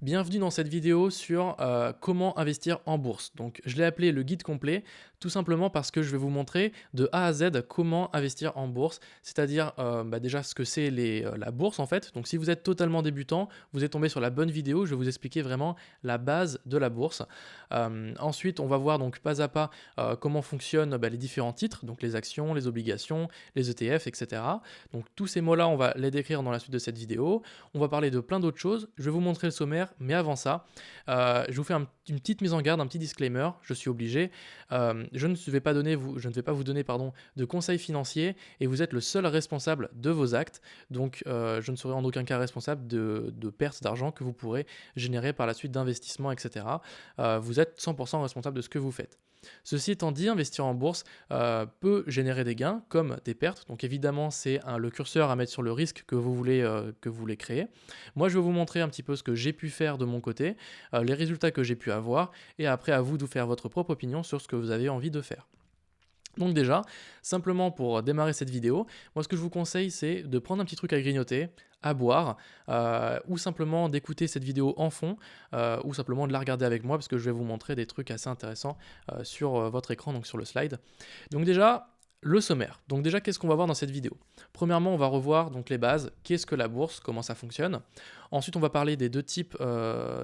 Bienvenue dans cette vidéo sur comment investir en bourse. Donc je l'ai appelé le guide complet, tout simplement parce que je vais vous montrer de A à Z comment investir en bourse, c'est-à-dire déjà ce que c'est la bourse en fait. Donc si vous êtes totalement débutant, vous êtes tombé sur la bonne vidéo, je vais vous expliquer vraiment la base de la bourse. Ensuite, on va voir donc pas à pas comment fonctionnent les différents titres, donc les actions, les obligations, les ETF, etc. Donc tous ces mots-là, on va les décrire dans la suite de cette vidéo. On va parler de plein d'autres choses. Je vais vous montrer le sommaire, mais avant ça, je vous fais une petite mise en garde, un petit disclaimer. Je suis obligé. Je ne vais pas vous donner de conseils financiers et vous êtes le seul responsable de vos actes. Donc, je ne serai en aucun cas responsable de pertes d'argent que vous pourrez générer par la suite d'investissements, etc. Vous êtes 100% responsable de ce que vous faites. Ceci étant dit, investir en bourse peut générer des gains comme des pertes. Donc évidemment, c'est le curseur à mettre sur le risque que vous voulez créer. Moi, je vais vous montrer un petit peu ce que j'ai pu faire de mon côté, les résultats que j'ai pu avoir, et après à vous de faire votre propre opinion sur ce que vous avez envie de faire. Donc déjà, simplement pour démarrer cette vidéo, moi ce que je vous conseille c'est de prendre un petit truc à grignoter, à boire, ou simplement d'écouter cette vidéo en fond, ou simplement de la regarder avec moi parce que je vais vous montrer des trucs assez intéressants sur votre écran, donc sur le slide. Donc déjà, le sommaire. Donc déjà, qu'est-ce qu'on va voir dans cette vidéo? Premièrement, on va revoir donc les bases, qu'est-ce que la bourse, comment ça fonctionne. Ensuite, on va parler des deux types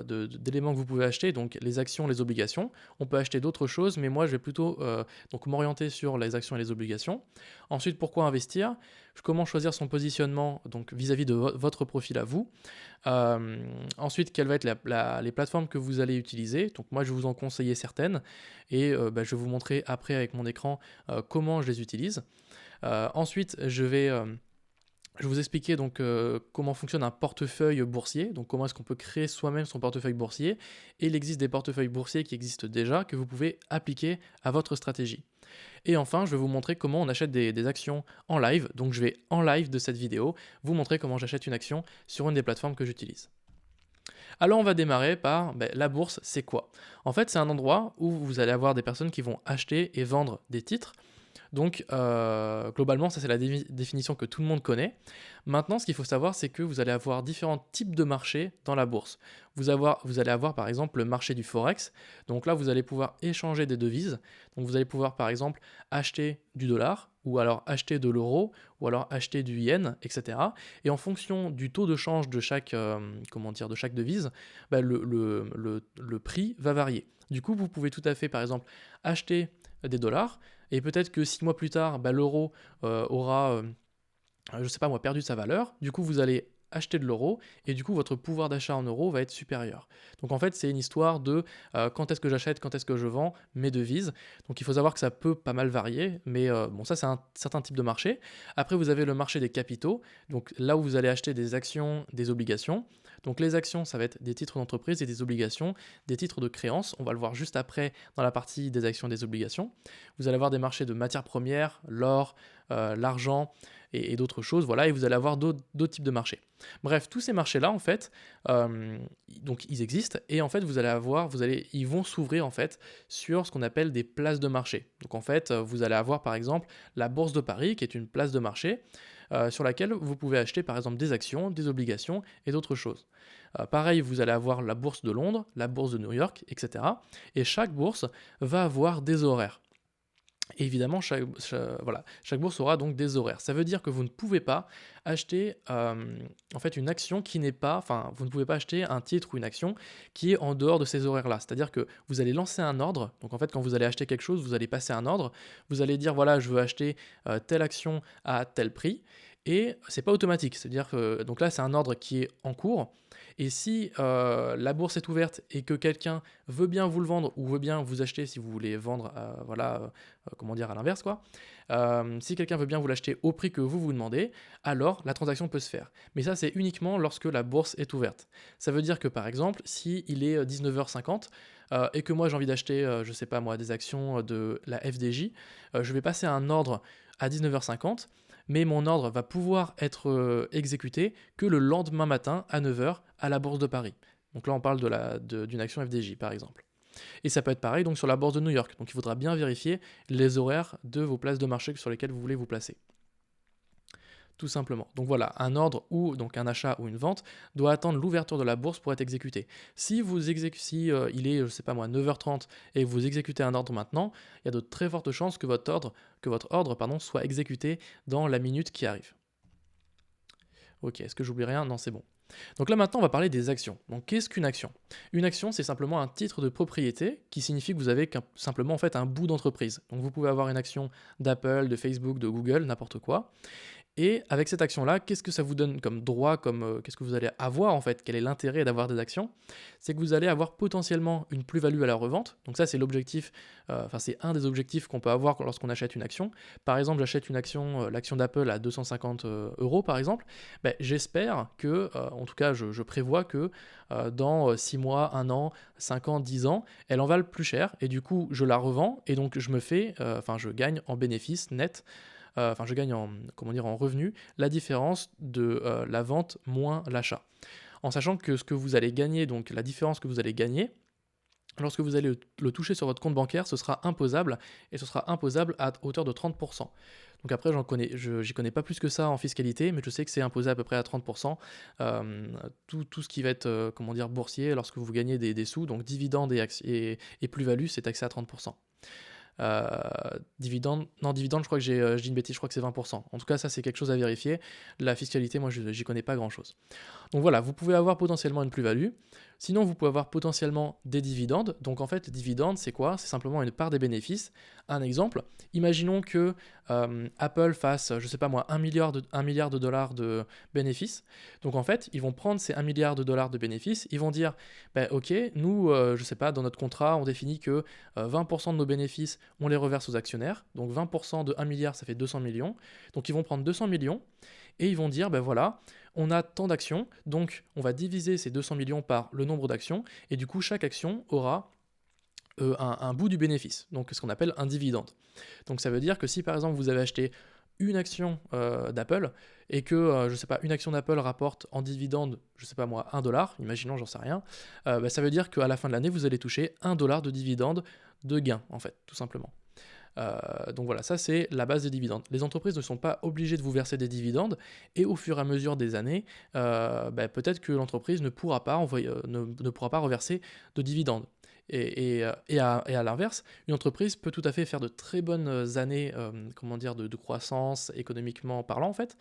d'éléments que vous pouvez acheter, donc les actions, les obligations. On peut acheter d'autres choses, mais moi, je vais plutôt donc m'orienter sur les actions et les obligations. Ensuite, pourquoi investir? Comment choisir son positionnement donc vis-à-vis de votre profil à vous. Ensuite, quelles vont être les plateformes que vous allez utiliser. Donc moi, je vais vous en conseiller certaines et je vais vous montrer après avec mon écran comment je les utilise. Ensuite, je vais vous expliquer donc comment fonctionne un portefeuille boursier, donc comment est-ce qu'on peut créer soi-même son portefeuille boursier, et il existe des portefeuilles boursiers qui existent déjà, que vous pouvez appliquer à votre stratégie. Et enfin, je vais vous montrer comment on achète des actions en live, donc je vais en live de cette vidéo vous montrer comment j'achète une action sur une des plateformes que j'utilise. Alors on va démarrer par la bourse, c'est quoi? En fait, c'est un endroit où vous allez avoir des personnes qui vont acheter et vendre des titres. Donc globalement, ça c'est la définition que tout le monde connaît. Maintenant, ce qu'il faut savoir, c'est que vous allez avoir différents types de marchés dans la bourse. Vous allez avoir par exemple le marché du Forex. Donc là, vous allez pouvoir échanger des devises. Donc vous allez pouvoir par exemple acheter du dollar, ou alors acheter de l'euro, ou alors acheter du yen, etc. Et en fonction du taux de change de chaque devise, le prix va varier. Du coup, vous pouvez tout à fait par exemple acheter des dollars, et peut-être que 6 mois plus tard, l'euro aura, je sais pas moi, perdu de sa valeur. Du coup, vous allez acheter de l'euro, et du coup, votre pouvoir d'achat en euros va être supérieur. Donc en fait, c'est une histoire de quand est-ce que j'achète, quand est-ce que je vends mes devises. Donc il faut savoir que ça peut pas mal varier, mais bon, ça c'est un certain type de marché. Après, vous avez le marché des capitaux, donc là où vous allez acheter des actions, des obligations. Donc les actions, ça va être des titres d'entreprise, et des obligations, des titres de créance. On va le voir juste après dans la partie des actions et des obligations. Vous allez avoir des marchés de matières premières, l'or, l'argent et d'autres choses, voilà, et vous allez avoir d'autres types de marchés. Bref, tous ces marchés-là, en fait, donc ils existent, et en fait, ils vont s'ouvrir en fait sur ce qu'on appelle des places de marché. Donc en fait, vous allez avoir par exemple la Bourse de Paris, qui est une place de marché, sur laquelle vous pouvez acheter par exemple des actions, des obligations et d'autres choses. Pareil, vous allez avoir la Bourse de Londres, la Bourse de New York, etc. Et chaque bourse va avoir des horaires. Et évidemment, chaque bourse aura donc des horaires. Ça veut dire que vous ne pouvez pas acheter en fait une action qui n'est pas, enfin, vous ne pouvez pas acheter un titre ou une action qui est en dehors de ces horaires-là. C'est-à-dire que vous allez lancer un ordre. Donc en fait, quand vous allez acheter quelque chose, vous allez passer un ordre. Vous allez dire voilà, je veux acheter telle action à tel prix. Et c'est pas automatique. C'est-à-dire que donc là, c'est un ordre qui est en cours. Et si la bourse est ouverte et que quelqu'un veut bien vous le vendre ou veut bien vous acheter si vous voulez vendre, à l'inverse quoi. Si quelqu'un veut bien vous l'acheter au prix que vous demandez, alors la transaction peut se faire. Mais ça, c'est uniquement lorsque la bourse est ouverte. Ça veut dire que par exemple, si il est 19h50 et que moi j'ai envie d'acheter, je sais pas moi, des actions de la FDJ, je vais passer un ordre à 19h50, mais mon ordre va pouvoir être exécuté que le lendemain matin à 9h à la Bourse de Paris. Donc là, on parle d'une action FDJ, par exemple. Et ça peut être pareil donc sur la Bourse de New York. Donc il faudra bien vérifier les horaires de vos places de marché sur lesquelles vous voulez vous placer. tout simplement. Donc voilà, un ordre ou donc un achat ou une vente doit attendre l'ouverture de la bourse pour être exécuté. Si il est, je sais pas moi, 9h30 et vous exécutez un ordre maintenant, il y a de très fortes chances que votre ordre pardon, soit exécuté dans la minute qui arrive. Ok, est-ce que j'oublie rien? Non, c'est bon. Donc là maintenant on va parler des actions. Donc qu'est-ce qu'une action? Une action c'est simplement un titre de propriété qui signifie que vous avez simplement en fait un bout d'entreprise. Donc vous pouvez avoir une action d'Apple, de Facebook, de Google, n'importe quoi. Et avec cette action-là, qu'est-ce que ça vous donne comme droit, qu'est-ce que vous allez avoir en fait? Quel est l'intérêt d'avoir des actions? C'est que vous allez avoir potentiellement une plus-value à la revente. Donc ça, c'est l'objectif, c'est un des objectifs qu'on peut avoir lorsqu'on achète une action. Par exemple, j'achète une action, l'action d'Apple à 250 euros par exemple. Ben, j'espère que, en tout cas, je prévois que dans 6 mois, 1 an, 5 ans, 10 ans, elle en valent plus cher. Et du coup, je la revends et donc je gagne en bénéfice net je gagne en revenu la différence de la vente moins l'achat. En sachant que ce que vous allez gagner, donc la différence que vous allez gagner, lorsque vous allez le toucher sur votre compte bancaire, ce sera imposable et ce sera imposable à hauteur de 30%. Donc après, j'y connais pas plus que ça en fiscalité, mais je sais que c'est imposé à peu près à 30%. Tout ce qui va être boursier, lorsque vous gagnez des sous, donc dividendes et plus-value, c'est taxé à 30%. Dividende, je crois que je dis une bêtise, je crois que c'est 20%. En tout cas, ça c'est quelque chose à vérifier. La fiscalité, moi j'y connais pas grand chose. Donc voilà, vous pouvez avoir potentiellement une plus-value. Sinon, vous pouvez avoir potentiellement des dividendes. Donc en fait, les dividendes, c'est quoi? C'est simplement une part des bénéfices. Un exemple, imaginons que Apple fasse, je sais pas moi, 1 milliard de dollars de bénéfices. Donc en fait, ils vont prendre ces 1 milliard de dollars de bénéfices, ils vont dire, ok, nous, je sais pas, dans notre contrat, on définit que 20% de nos bénéfices, on les reverse aux actionnaires. Donc 20% de 1 milliard, ça fait 200 millions. Donc ils vont prendre 200 millions et ils vont dire, voilà, on a tant d'actions, donc on va diviser ces 200 millions par le nombre d'actions, et du coup chaque action aura un bout du bénéfice, donc ce qu'on appelle un dividende. Donc ça veut dire que si par exemple vous avez acheté une action d'Apple et que, je sais pas, une action d'Apple rapporte en dividende, je sais pas moi, 1 dollar, imaginons, j'en sais rien, ça veut dire qu'à la fin de l'année, vous allez toucher 1 dollar de dividende de gain, en fait, tout simplement. Donc voilà, ça c'est la base des dividendes. Les entreprises ne sont pas obligées de vous verser des dividendes et au fur et à mesure des années, peut-être que l'entreprise ne pourra pas reverser de dividendes. Et à l'inverse, une entreprise peut tout à fait faire de très bonnes années de croissance économiquement parlant en fait,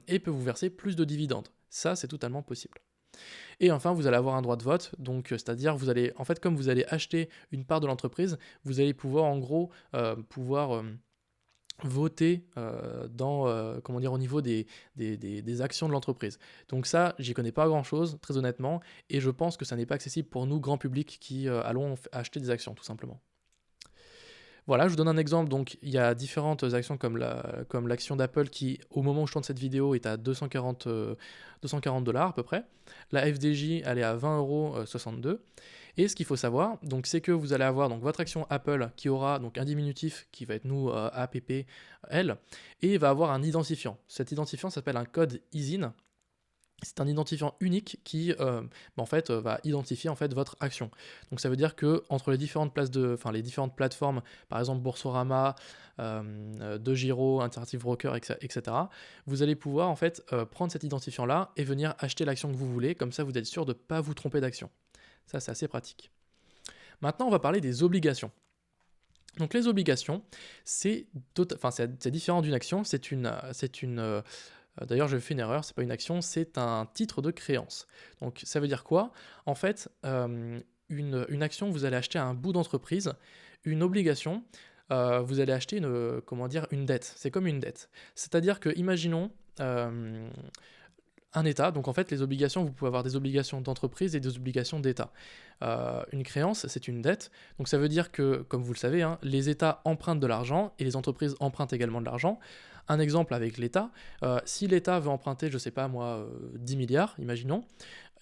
et peut vous verser plus de dividendes. Ça, c'est totalement possible. Et enfin, vous allez avoir un droit de vote, donc c'est-à-dire comme vous allez acheter une part de l'entreprise, vous allez pouvoir en gros voter au niveau des actions de l'entreprise. Donc ça, j'y connais pas grand-chose, très honnêtement, et je pense que ça n'est pas accessible pour nous, grand public, qui allons acheter des actions, tout simplement. Voilà, je vous donne un exemple. Donc, il y a différentes actions comme l'action d'Apple qui, au moment où je tourne cette vidéo, est à 240 dollars à peu près. La FDJ, elle est à 20,62 €. Et ce qu'il faut savoir, donc, c'est que vous allez avoir donc, votre action Apple qui aura donc, un diminutif qui va être nous APPL et va avoir un identifiant. Cet identifiant s'appelle un code ISIN. C'est un identifiant unique qui va identifier en fait votre action. Donc ça veut dire que entre les différentes plateformes, par exemple Boursorama, DeGiro, Interactive Broker, etc., vous allez pouvoir en fait prendre cet identifiant là et venir acheter l'action que vous voulez. Comme ça, vous êtes sûr de ne pas vous tromper d'action. Ça, c'est assez pratique. Maintenant, on va parler des obligations. Donc les obligations, c'est différent d'une action. D'ailleurs, j'ai fait une erreur, c'est pas une action, c'est un titre de créance. Donc, ça veut dire quoi? En fait, une action, vous allez acheter un bout d'entreprise. Une obligation, vous allez acheter une dette. C'est comme une dette. C'est-à-dire que, imaginons un État. Donc, en fait, les obligations, vous pouvez avoir des obligations d'entreprise et des obligations d'État. Une créance, c'est une dette. Donc, ça veut dire que, comme vous le savez, les États empruntent de l'argent et les entreprises empruntent également de l'argent. Un exemple avec l'État, si l'État veut emprunter, je sais pas moi, 10 milliards, imaginons,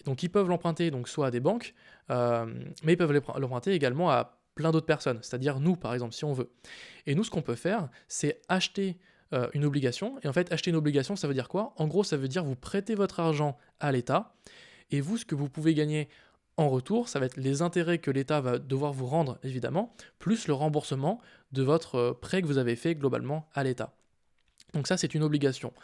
donc ils peuvent l'emprunter donc soit à des banques, mais ils peuvent l'emprunter également à plein d'autres personnes, c'est-à-dire nous par exemple, si on veut. Et nous, ce qu'on peut faire, c'est acheter une obligation, et en fait, acheter une obligation, ça veut dire quoi? En gros, ça veut dire vous prêtez votre argent à l'État, et vous, ce que vous pouvez gagner en retour, ça va être les intérêts que l'État va devoir vous rendre, évidemment, plus le remboursement de votre prêt que vous avez fait globalement à l'État. Donc ça, c'est une obligation.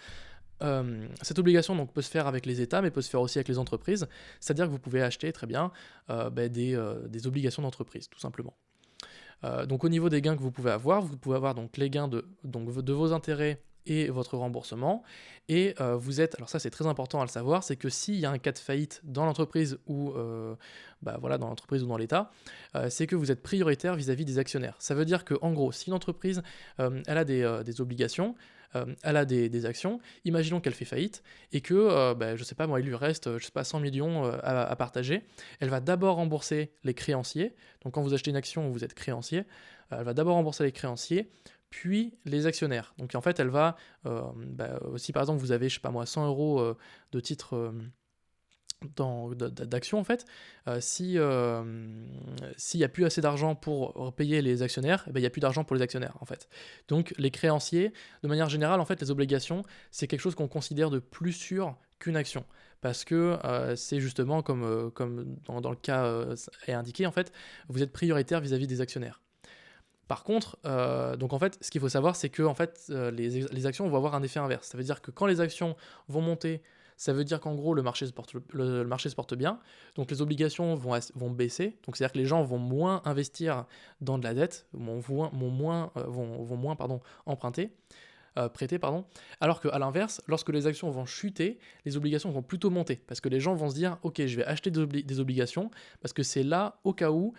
Cette obligation donc, peut se faire avec les États, mais peut se faire aussi avec les entreprises. C'est-à-dire que vous pouvez acheter très bien des obligations d'entreprise, tout simplement. Donc au niveau des gains que vous pouvez avoir donc, les gains de vos intérêts et votre remboursement. Et vous êtes, alors ça c'est très important à le savoir, c'est que s'il y a un cas de faillite dans l'entreprise ou voilà, dans l'entreprise ou dans l'État, c'est que vous êtes prioritaire vis-à-vis des actionnaires. Ça veut dire que en gros, si une entreprise elle a des obligations, elle a des actions, imaginons qu'elle fait faillite et que, je sais pas moi, il lui reste, je sais pas, 100 millions à partager, elle va d'abord rembourser les créanciers, donc quand vous achetez une action, vous êtes créancier, elle va d'abord rembourser les créanciers, puis les actionnaires. Donc en fait, elle va, si par exemple vous avez, je sais pas moi, 100 euros de titres d'action en fait, s'il n'y a plus assez d'argent pour payer les actionnaires, il n'y a plus d'argent pour les actionnaires en fait. Donc les créanciers, de manière générale en fait les obligations, c'est quelque chose qu'on considère de plus sûr qu'une action. Parce que c'est justement comme dans le cas est indiqué, en fait, vous êtes prioritaire vis-à-vis des actionnaires. Par contre, donc en fait, ce qu'il faut savoir, c'est que en fait, les actions vont avoir un effet inverse. Ça veut dire que quand les actions vont monter, ça veut dire qu'en gros, le marché se porte bien, donc les obligations vont baisser, donc c'est-à-dire que les gens vont moins investir dans de la dette, vont moins emprunter, prêter, pardon, alors qu'à l'inverse, lorsque les actions vont chuter, les obligations vont plutôt monter, parce que les gens vont se dire, ok, je vais acheter des obligations, parce que c'est là, au cas où,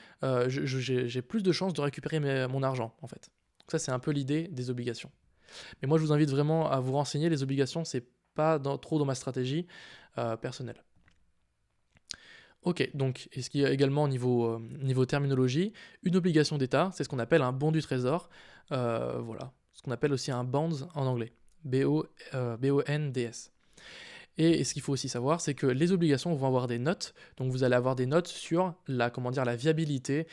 j'ai plus de chances de récupérer mon argent, en fait. Donc ça, c'est un peu l'idée des obligations. Mais moi, je vous invite vraiment à vous renseigner, les obligations, c'est pas trop dans ma stratégie personnelle. Ok, donc, et ce qui est également niveau terminologie, une obligation d'État, c'est ce qu'on appelle un bon du trésor, voilà, ce qu'on appelle aussi un bonds en anglais, B-O-N-D-S. Et ce qu'il faut aussi savoir, c'est que les obligations vont avoir des notes, donc vous allez avoir des notes sur la viabilité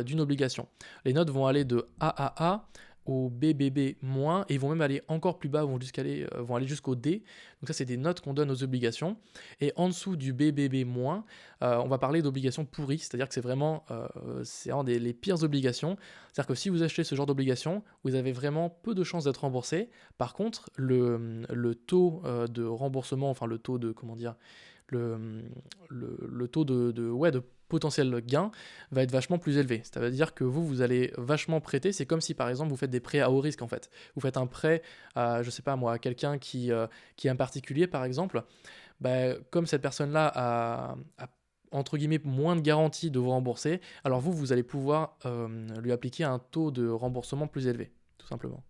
d'une obligation. Les notes vont aller de AAA au BBB-, et ils vont même aller encore plus bas, vont aller jusqu'au D. Donc ça, c'est des notes qu'on donne aux obligations. Et en dessous du BBB-, on va parler d'obligations pourries, c'est-à-dire que c'est vraiment les pires obligations. C'est-à-dire que si vous achetez ce genre d'obligations, vous avez vraiment peu de chances d'être remboursé. Par contre, le taux de remboursement, enfin le taux de, comment dire, le taux de potentiel gain va être vachement plus élevé. C'est-à-dire que vous allez vachement prêter. C'est comme si, par exemple, vous faites des prêts à haut risque, en fait. Vous faites un prêt à, je sais pas moi, à quelqu'un qui est un particulier, par exemple. Comme cette personne-là a entre guillemets moins de garantie de vous rembourser, alors vous allez pouvoir lui appliquer un taux de remboursement plus élevé, tout simplement.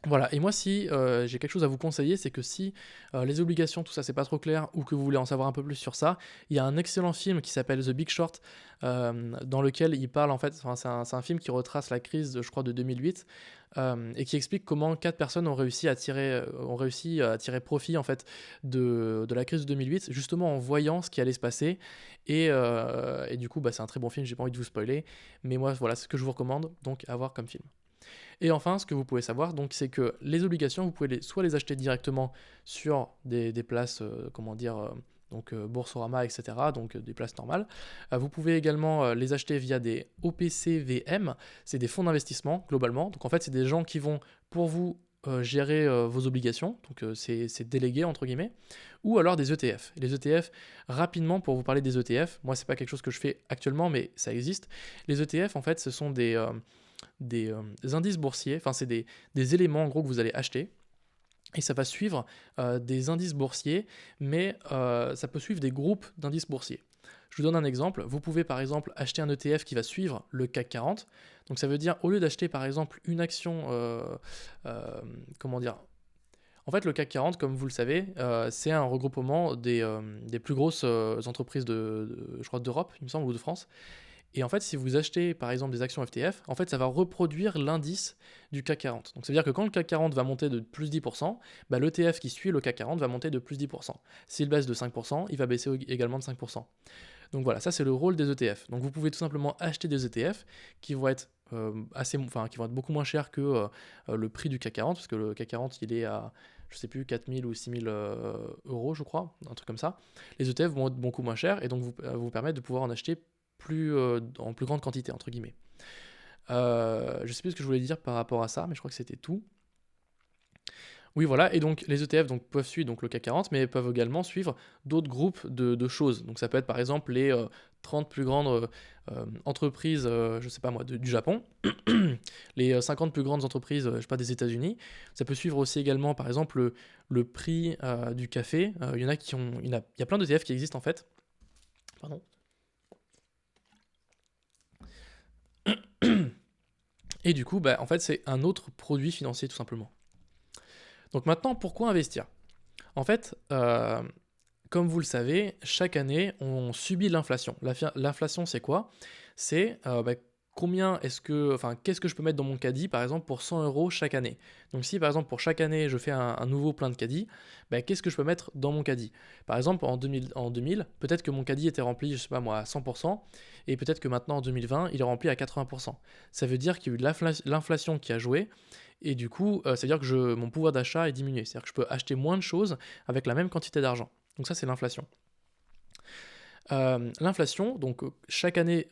Voilà, et moi si j'ai quelque chose à vous conseiller, c'est que si les obligations, tout ça c'est pas trop clair, ou que vous voulez en savoir un peu plus sur ça, il y a un excellent film qui s'appelle The Big Short, dans lequel il parle en fait, enfin, c'est un film qui retrace la crise, je crois, de 2008, et qui explique comment 4 personnes ont réussi à tirer profit en fait de la crise de 2008, justement en voyant ce qui allait se passer, et du coup c'est un très bon film, j'ai pas envie de vous spoiler, mais moi voilà, c'est ce que je vous recommande, donc à voir comme film. Et enfin, ce que vous pouvez savoir, donc, c'est que les obligations, vous pouvez soit les acheter directement sur des places, donc Boursorama, etc., donc des places normales. Vous pouvez également les acheter via des OPCVM, c'est des fonds d'investissement globalement. Donc en fait, c'est des gens qui vont pour vous gérer vos obligations, donc c'est délégué entre guillemets, ou alors des ETF. Et les ETF, rapidement pour vous parler des ETF, moi c'est pas quelque chose que je fais actuellement, mais ça existe. Les ETF en fait, ce sont des indices boursiers, enfin c'est des éléments en gros que vous allez acheter, et ça va suivre des indices boursiers, mais ça peut suivre des groupes d'indices boursiers. Je vous donne un exemple, vous pouvez par exemple acheter un ETF qui va suivre le CAC 40, donc ça veut dire au lieu d'acheter par exemple une action, comment dire, en fait le CAC 40 comme vous le savez, c'est un regroupement des plus grosses entreprises je crois d'Europe il me semble, ou de France. Et en fait, si vous achetez par exemple des actions FTF, en fait, ça va reproduire l'indice du CAC 40. Donc, ça veut dire que quand le CAC 40 va monter de plus 10%, l'ETF qui suit le CAC 40 va monter de plus 10%. S'il baisse de 5%, il va baisser également de 5%. Donc voilà, ça c'est le rôle des ETF. Donc vous pouvez tout simplement acheter des ETF qui vont être qui vont être beaucoup moins chers que le prix du CAC 40, parce que le CAC 40 il est à, je sais plus, 4000 ou 6000 euros, je crois, un truc comme ça. Les ETF vont être beaucoup moins chers et donc vous permettre de pouvoir en acheter en plus grande quantité, entre guillemets. Je sais plus ce que je voulais dire par rapport à ça, mais je crois que c'était tout. Oui, voilà, et donc les ETF donc, peuvent suivre donc, le CAC 40, mais peuvent également suivre d'autres groupes de choses. Donc ça peut être par exemple les 30 plus grandes entreprises, je ne sais pas moi, du Japon, les 50 plus grandes entreprises, je sais pas, des États-Unis. Ça peut suivre aussi également par exemple le prix du café. Il y en a qui ont, il y a plein d'ETF qui existent en fait. Pardon. Et du coup, bah, en fait, c'est un autre produit financier tout simplement. Donc maintenant, pourquoi investir? En fait, comme vous le savez, chaque année, on subit l'inflation. L'inflation, c'est quoi? C'est bah, qu'est-ce que je peux mettre dans mon caddie, par exemple, pour 100 euros chaque année. Donc si, par exemple, pour chaque année, je fais un nouveau plein de caddie, bah, qu'est-ce que je peux mettre dans mon caddie? Par exemple, en 2000, peut-être que mon caddie était rempli, je sais pas moi, à 100%, et peut-être que maintenant, en 2020, il est rempli à 80%. Ça veut dire qu'il y a eu de l'inflation qui a joué, et du coup, ça veut dire que mon pouvoir d'achat est diminué. C'est-à-dire que je peux acheter moins de choses avec la même quantité d'argent. Donc ça, c'est l'inflation. L'inflation, donc chaque année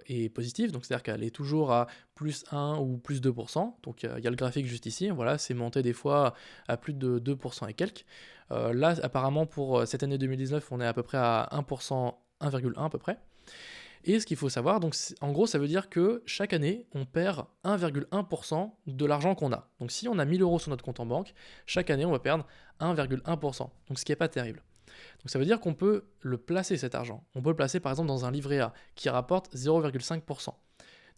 est positive, donc c'est-à-dire qu'elle est toujours à plus 1 ou plus 2%. Donc il y a le graphique juste ici, voilà, c'est monté des fois à plus de 2% et quelques. Là, apparemment, pour cette année 2019, on est à peu près à 1%, 1,1 à peu près. Et ce qu'il faut savoir, donc en gros, ça veut dire que chaque année, on perd 1,1% de l'argent qu'on a. Donc si on a 1000 euros sur notre compte en banque, chaque année, on va perdre 1,1%. Donc ce qui n'est pas terrible. Donc ça veut dire qu'on peut le placer cet argent. On peut le placer par exemple dans un livret A qui rapporte 0,5%.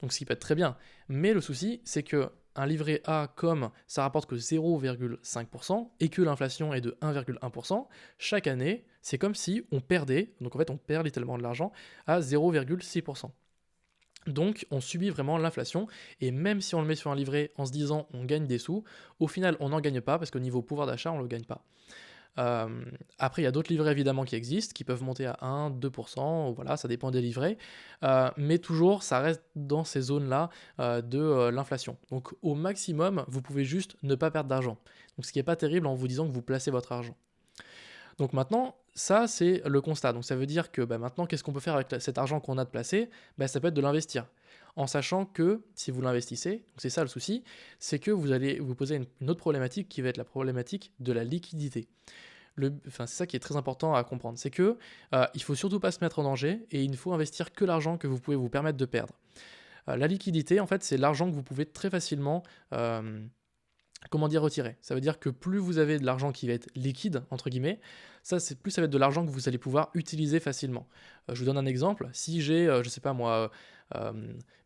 Donc ce qui peut être très bien. Mais le souci, c'est que un livret A, comme ça rapporte que 0,5% et que l'inflation est de 1,1%, chaque année, c'est comme si on perdait, donc en fait on perd littéralement de l'argent, à 0,6%. Donc on subit vraiment l'inflation, et même si on le met sur un livret en se disant on gagne des sous, au final on n'en gagne pas parce qu'au niveau pouvoir d'achat on ne le gagne pas. Euh, Après, il y a d'autres livrets évidemment qui existent, qui peuvent monter à 1, 2%, voilà, ça dépend des livrets. Mais toujours, ça reste dans ces zones-là de l'inflation. Donc au maximum, vous pouvez juste ne pas perdre d'argent. Donc ce qui n'est pas terrible en vous disant que vous placez votre argent. Donc maintenant, ça c'est le constat. Donc ça veut dire que bah, maintenant, qu'est-ce qu'on peut faire avec cet argent qu'on a de placé? Bah, ça peut être de l'investir. En sachant que si vous l'investissez, c'est ça le souci, c'est que vous allez vous poser une autre problématique qui va être la problématique de la liquidité. C'est ça qui est très important à comprendre, c'est que il faut surtout pas se mettre en danger et il ne faut investir que l'argent que vous pouvez vous permettre de perdre. La liquidité, en fait, c'est l'argent que vous pouvez très facilement retirer. Ça veut dire que plus vous avez de l'argent qui va être liquide, entre guillemets, plus ça va être de l'argent que vous allez pouvoir utiliser facilement. Je vous donne un exemple. Si j'ai, je sais pas moi,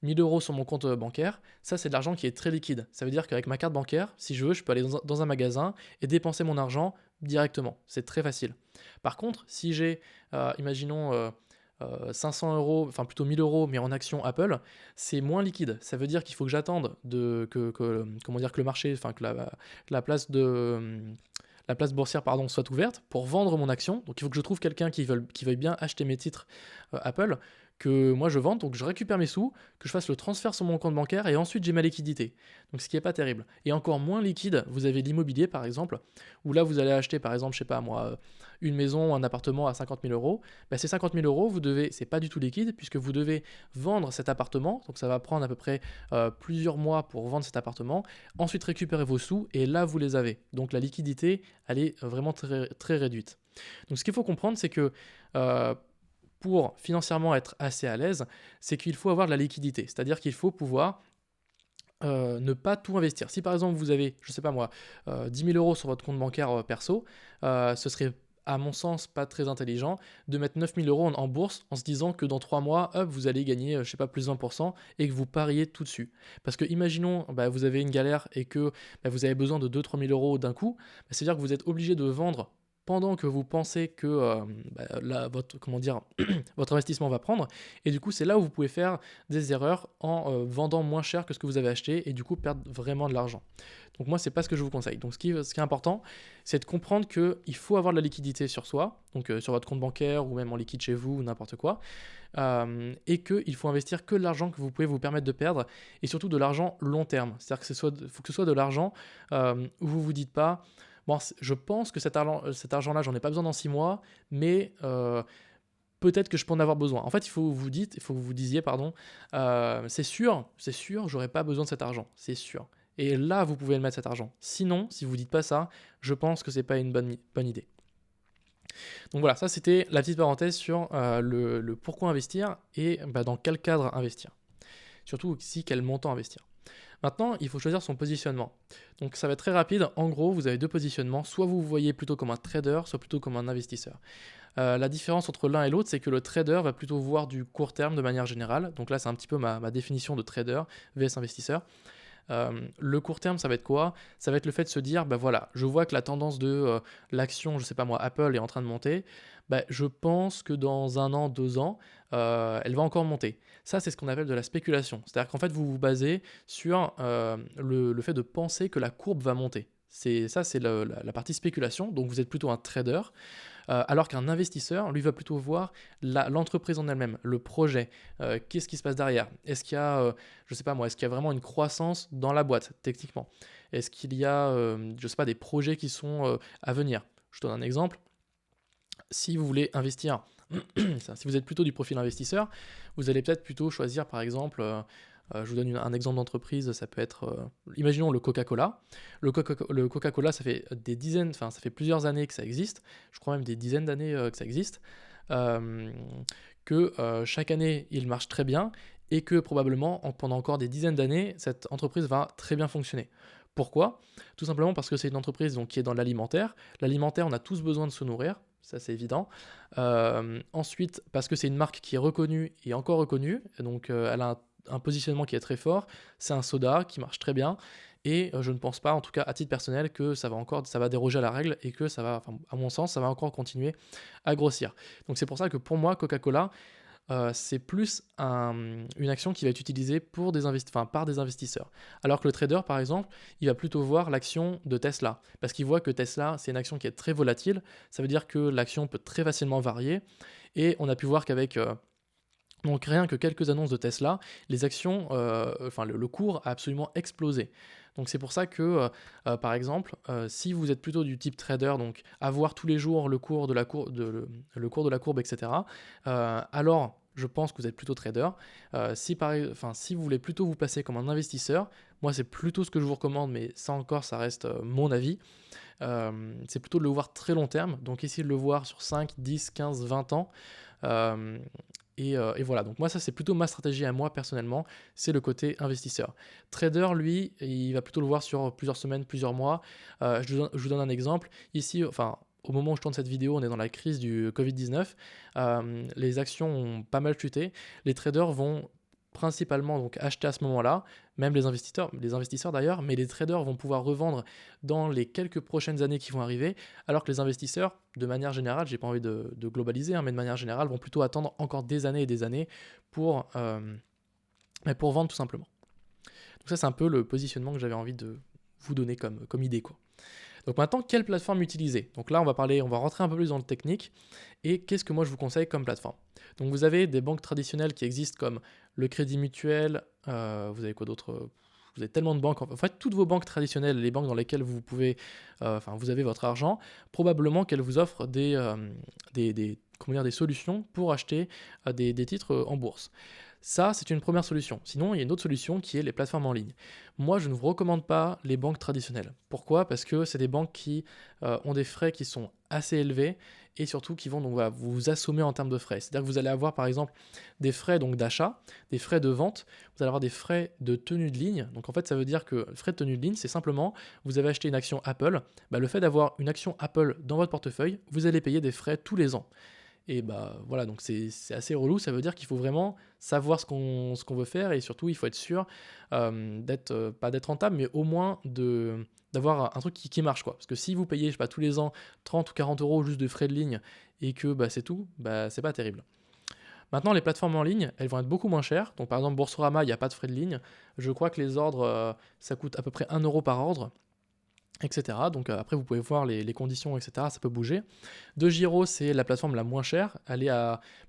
1000 euros sur mon compte bancaire, ça c'est de l'argent qui est très liquide. Ça veut dire qu'avec ma carte bancaire, si je veux, je peux aller dans un magasin et dépenser mon argent directement. C'est très facile. Par contre, si j'ai, imaginons, 500 euros, enfin plutôt 1000 euros, mais en action Apple, c'est moins liquide. Ça veut dire qu'il faut que j'attende que le marché, enfin que la place la place boursière pardon, soit ouverte pour vendre mon action. Donc il faut que je trouve quelqu'un qui veuille bien acheter mes titres Apple, que moi je vende, donc je récupère mes sous, que je fasse le transfert sur mon compte bancaire et ensuite j'ai ma liquidité. Donc ce qui n'est pas terrible. Et encore moins liquide, vous avez l'immobilier par exemple, où là vous allez acheter par exemple, je sais pas moi, une maison ou un appartement à 50 000 euros. Bah, ces 50 000 euros, c'est pas du tout liquide puisque vous devez vendre cet appartement, donc ça va prendre à peu près plusieurs mois pour vendre cet appartement, ensuite récupérer vos sous et là vous les avez. Donc la liquidité, elle est vraiment très, très réduite. Donc ce qu'il faut comprendre, c'est que pour financièrement être assez à l'aise, c'est qu'il faut avoir de la liquidité. C'est-à-dire qu'il faut pouvoir ne pas tout investir. Si par exemple vous avez, je sais pas moi, 10 000 euros sur votre compte bancaire perso, ce serait à mon sens pas très intelligent de mettre 9 000 euros en bourse en se disant que dans 3 mois, hop, vous allez gagner, je sais pas, plus 20% et que vous pariez tout dessus. Parce que imaginons, bah, vous avez une galère et que bah, vous avez besoin de 2-3 000 euros d'un coup, bah, c'est-à-dire que vous êtes obligé de vendre pendant que vous pensez que votre investissement va prendre. Et du coup, c'est là où vous pouvez faire des erreurs en vendant moins cher que ce que vous avez acheté et du coup perdre vraiment de l'argent. Donc moi, c'est pas ce que je vous conseille. Donc ce qui est important, c'est de comprendre qu'il faut avoir de la liquidité sur soi, donc sur votre compte bancaire ou même en liquide chez vous ou n'importe quoi, et qu'il faut investir que de l'argent que vous pouvez vous permettre de perdre et surtout de l'argent long terme. C'est-à-dire qu'il faut que ce soit de l'argent où vous vous dites pas bon, je pense que cet argent-là, j'en ai pas besoin dans 6 mois, mais peut-être que je peux en avoir besoin. En fait, il faut que vous vous disiez, pardon, c'est sûr, j'aurais pas besoin de cet argent, c'est sûr. Et là, vous pouvez le mettre cet argent. Sinon, si vous dites pas ça, je pense que c'est pas une bonne idée. Donc voilà, ça c'était la petite parenthèse sur le pourquoi investir et dans quel cadre investir. Surtout aussi quel montant investir. Maintenant, il faut choisir son positionnement. Donc ça va être très rapide. En gros, vous avez deux positionnements. Soit vous vous voyez plutôt comme un trader, soit plutôt comme un investisseur. La différence entre l'un et l'autre, c'est que le trader va plutôt voir du court terme de manière générale. Donc là, c'est un petit peu ma définition de trader vs investisseur. Le court terme, ça va être quoi? Ça va être le fait de se dire, bah voilà, je vois que la tendance de l'action, je sais pas moi, Apple est en train de monter. Bah, je pense que dans 1 an, 2 ans, elle va encore monter. Ça, c'est ce qu'on appelle de la spéculation. C'est-à-dire qu'en fait, vous vous basez sur le fait de penser que la courbe va monter. C'est la partie spéculation. Donc, vous êtes plutôt un trader. Alors qu'un investisseur, lui, va plutôt voir l'entreprise en elle-même, le projet, qu'est-ce qui se passe derrière. Est-ce qu'il y a, je sais pas moi, est-ce qu'il y a vraiment une croissance dans la boîte, techniquement? Est-ce qu'il y a, je sais pas, des projets qui sont à venir? Je donne un exemple. Si vous voulez investir, si vous êtes plutôt du profil investisseur, vous allez peut-être plutôt choisir, par exemple, je vous donne un exemple d'entreprise, ça peut être, imaginons le Coca-Cola. Le Coca-Cola, ça fait des dizaines, enfin ça fait plusieurs années que ça existe, je crois même des dizaines d'années que ça existe, que chaque année il marche très bien et que probablement pendant encore des dizaines d'années, cette entreprise va très bien fonctionner. Pourquoi? Tout simplement parce que c'est une entreprise donc, qui est dans l'alimentaire. L'alimentaire, on a tous besoin de se nourrir, ça c'est évident. Ensuite, parce que c'est une marque qui est reconnue et encore reconnue, donc elle a un positionnement qui est très fort, c'est un soda qui marche très bien, et je ne pense pas, en tout cas à titre personnel, que ça va déroger à la règle et que ça va, enfin, à mon sens, ça va encore continuer à grossir. Donc c'est pour ça que pour moi, Coca-Cola, c'est plus une action qui va être utilisée par des investisseurs. Alors que le trader, par exemple, il va plutôt voir l'action de Tesla, parce qu'il voit que Tesla, c'est une action qui est très volatile, ça veut dire que l'action peut très facilement varier, et on a pu voir qu'avec donc rien que quelques annonces de Tesla, les actions, le cours a absolument explosé. Donc c'est pour ça que, par exemple, si vous êtes plutôt du type trader, donc avoir tous les jours le cours de la courbe, etc., alors je pense que vous êtes plutôt trader. Si vous voulez plutôt vous placer comme un investisseur, moi c'est plutôt ce que je vous recommande, mais ça encore, ça reste mon avis. C'est plutôt de le voir très long terme, donc essayez de le voir sur 5, 10, 15, 20 ans. Et voilà, donc moi ça c'est plutôt ma stratégie à moi personnellement, c'est le côté investisseur. Trader, lui, il va plutôt le voir sur plusieurs semaines, plusieurs mois. Je vous donne un exemple. Ici, enfin, au moment où je tourne cette vidéo, on est dans la crise du Covid-19. Les actions ont pas mal chuté. Les traders vont principalement donc acheter à ce moment-là, même les investisseurs d'ailleurs, mais les traders vont pouvoir revendre dans les quelques prochaines années qui vont arriver, alors que les investisseurs, de manière générale, j'ai pas envie de globaliser, mais de manière générale, vont plutôt attendre encore des années et des années pour vendre tout simplement. Donc ça, c'est un peu le positionnement que j'avais envie de vous donner comme idée, quoi. Donc maintenant, quelle plateforme utiliser? Donc là, on va rentrer un peu plus dans le technique. Et qu'est-ce que moi je vous conseille comme plateforme? Donc vous avez des banques traditionnelles qui existent comme le Crédit Mutuel, vous avez quoi d'autre? Vous avez tellement de banques. En fait, toutes vos banques traditionnelles, les banques dans lesquelles vous pouvez, vous avez votre argent, probablement qu'elles vous offrent des solutions pour acheter des titres en bourse. Ça, c'est une première solution. Sinon, il y a une autre solution qui est les plateformes en ligne. Moi, je ne vous recommande pas les banques traditionnelles. Pourquoi? Parce que c'est des banques qui ont des frais qui sont assez élevés et surtout qui vont donc, voilà, vous assommer en termes de frais. C'est-à-dire que vous allez avoir par exemple des frais donc, d'achat, des frais de vente, vous allez avoir des frais de tenue de ligne. Donc en fait, ça veut dire que frais de tenue de ligne, c'est simplement, vous avez acheté une action Apple, le fait d'avoir une action Apple dans votre portefeuille, vous allez payer des frais tous les ans. Et bah voilà, donc c'est assez relou, ça veut dire qu'il faut vraiment savoir ce qu'on veut faire et surtout il faut être sûr pas d'être rentable, mais au moins d'avoir un truc qui marche quoi. Parce que si vous payez, je sais pas, tous les ans 30 ou 40 euros juste de frais de ligne et que c'est tout, c'est pas terrible. Maintenant, les plateformes en ligne, elles vont être beaucoup moins chères. Donc par exemple, Boursorama, il n'y a pas de frais de ligne. Je crois que les ordres, ça coûte à peu près 1 euro par ordre, etc. Donc après, vous pouvez voir les conditions, etc. Ça peut bouger. DeGiro, c'est la plateforme la moins chère.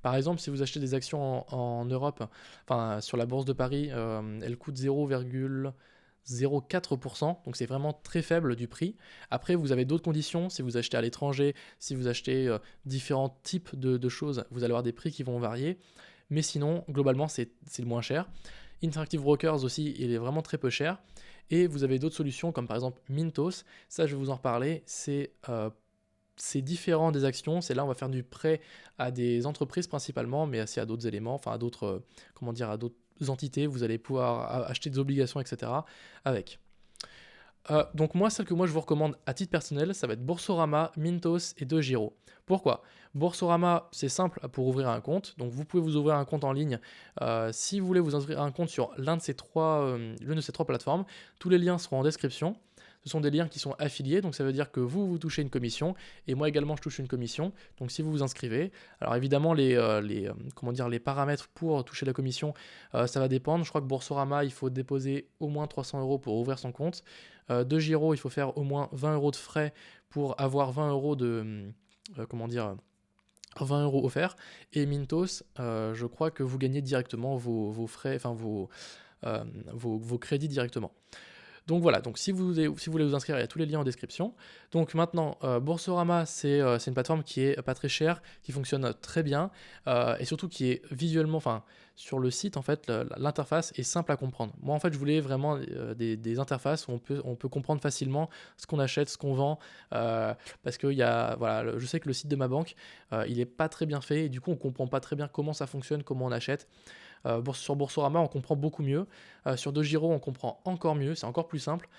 Par exemple, si vous achetez des actions en Europe, enfin sur la bourse de Paris, elle coûte 0,04%. Donc c'est vraiment très faible du prix. Après, vous avez d'autres conditions. Si vous achetez à l'étranger, si vous achetez différents types de choses, vous allez avoir des prix qui vont varier. Mais sinon, globalement, c'est le moins cher. Interactive Brokers aussi, il est vraiment très peu cher. Et vous avez d'autres solutions comme par exemple Mintos. Ça, je vais vous en reparler. C'est différent des actions. C'est là, on va faire du prêt à des entreprises principalement, mais aussi à d'autres éléments, enfin à d'autres, comment dire, à d'autres entités. Vous allez pouvoir acheter des obligations, etc. avec. Donc moi, celle que moi je vous recommande à titre personnel, ça va être Boursorama, Mintos et DeGiro. Pourquoi? Boursorama, c'est simple pour ouvrir un compte. Donc vous pouvez vous ouvrir un compte en ligne. Si vous voulez vous ouvrir un compte sur l'une de ces trois plateformes, tous les liens seront en description. Ce sont des liens qui sont affiliés, donc ça veut dire que vous touchez une commission, et moi également je touche une commission. Donc si vous vous inscrivez, alors évidemment les paramètres pour toucher la commission, ça va dépendre. Je crois que Boursorama, il faut déposer au moins 300 euros pour ouvrir son compte. DeGiro, il faut faire au moins 20 euros de frais pour avoir 20 euros de 20 euros offerts. Et Mintos, je crois que vous gagnez directement vos frais, enfin vos crédits directement. Donc voilà, donc si vous voulez vous inscrire, il y a tous les liens en description. Donc maintenant, Boursorama, c'est une plateforme qui est pas très chère, qui fonctionne très bien, et surtout qui est visuellement, enfin sur le site en fait, l'interface est simple à comprendre. Moi en fait, je voulais vraiment des interfaces où on peut comprendre facilement ce qu'on achète, ce qu'on vend, parce que voilà, je sais que le site de ma banque, il est pas très bien fait, et du coup on comprend pas très bien comment ça fonctionne, comment on achète. Sur Boursorama, on comprend beaucoup mieux. Sur DeGiro, on comprend encore mieux, c'est encore plus simple.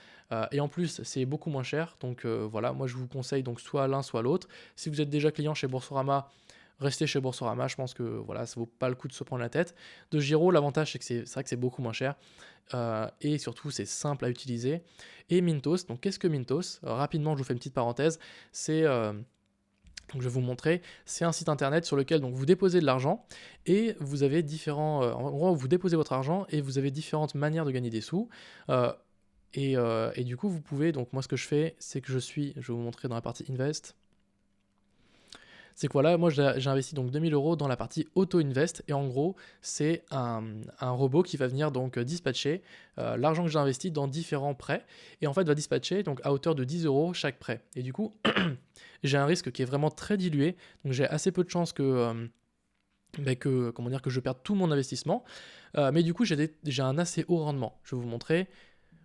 Et en plus, c'est beaucoup moins cher. Donc voilà, moi je vous conseille donc soit l'un, soit l'autre. Si vous êtes déjà client chez Boursorama, restez chez Boursorama. Je pense que voilà, ça vaut pas le coup de se prendre la tête. DeGiro, l'avantage, c'est que c'est vrai que c'est beaucoup moins cher. Et surtout, c'est simple à utiliser. Et Mintos, donc qu'est-ce que Mintos? Rapidement, je vous fais une petite parenthèse. Donc je vais vous montrer, c'est un site internet sur lequel donc, vous déposez de l'argent et vous avez en gros vous déposez votre argent et vous avez différentes manières de gagner des sous. Et du coup vous pouvez, donc moi ce que je fais, c'est que je vais vous montrer dans la partie Invest. C'est que voilà, moi j'ai investi donc 2000 euros dans la partie Auto Invest et en gros c'est un robot qui va venir donc dispatcher l'argent que j'ai investi dans différents prêts et en fait va dispatcher donc à hauteur de 10 euros chaque prêt. Et du coup j'ai un risque qui est vraiment très dilué, donc j'ai assez peu de chances que je perde tout mon investissement, mais du coup j'ai un assez haut rendement. Je vais vous montrer.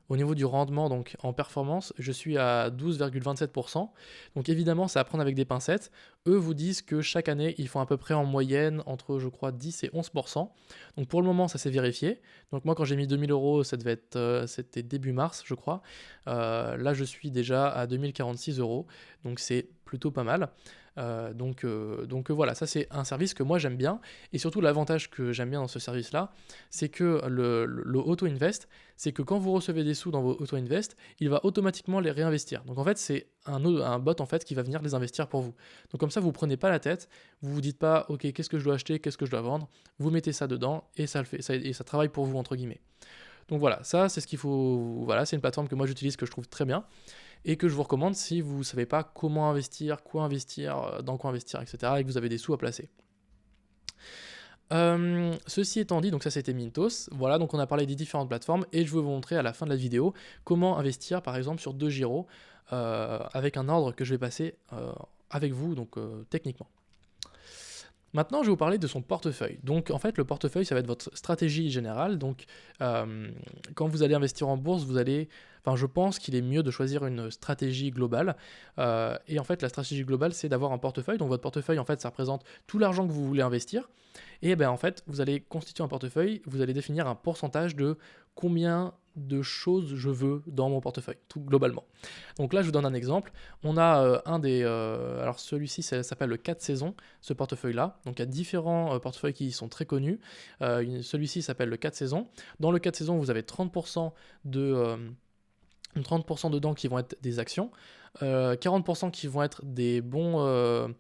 Au niveau du rendement, donc en performance, je suis à 12,27%. Donc évidemment, c'est à prendre avec des pincettes. Eux vous disent que chaque année, ils font à peu près en moyenne entre, je crois, 10 et 11%. Donc pour le moment, ça s'est vérifié. Donc moi, quand j'ai mis 2000 euros, c'était début mars, je crois. Là, je suis déjà à 2046 euros. Donc c'est plutôt pas mal. Voilà, ça c'est un service que moi j'aime bien. Et surtout, l'avantage que j'aime bien dans ce service-là, c'est que le auto-invest, c'est que quand vous recevez des sous dans vos auto-invest, il va automatiquement les réinvestir. Donc en fait, c'est un bot en fait qui va venir les investir pour vous. Donc comme ça, vous ne prenez pas la tête, vous vous dites pas, ok, qu'est-ce que je dois acheter, qu'est-ce que je dois vendre, vous mettez ça dedans et ça le fait, et ça travaille pour vous entre guillemets. Donc voilà, ça c'est ce qu'il faut. Voilà, c'est une plateforme que moi j'utilise, que je trouve très bien et que je vous recommande si vous ne savez pas comment investir, quoi investir, dans quoi investir, etc. et que vous avez des sous à placer. Ceci étant dit, donc ça c'était Mintos, voilà, donc on a parlé des différentes plateformes et je vais vous montrer à la fin de la vidéo comment investir par exemple sur DeGiro avec un ordre que je vais passer avec vous, donc techniquement. Maintenant, je vais vous parler de son portefeuille. Donc, en fait, le portefeuille, ça va être votre stratégie générale. Donc, quand vous allez investir en bourse, je pense qu'il est mieux de choisir une stratégie globale. Et en fait, la stratégie globale, c'est d'avoir un portefeuille. Donc, votre portefeuille, en fait, ça représente tout l'argent que vous voulez investir. Et ben, en fait, vous allez constituer un portefeuille. Vous allez définir un pourcentage de combien de choses je veux dans mon portefeuille, tout globalement. Donc là, je vous donne un exemple. On a alors celui-ci, ça s'appelle le 4 saisons, ce portefeuille-là. Donc il y a différents portefeuilles qui sont très connus. Celui-ci s'appelle le 4 saisons. Dans le 4 saisons, vous avez 30% de... 30% dedans qui vont être des actions, 40% qui vont être des bons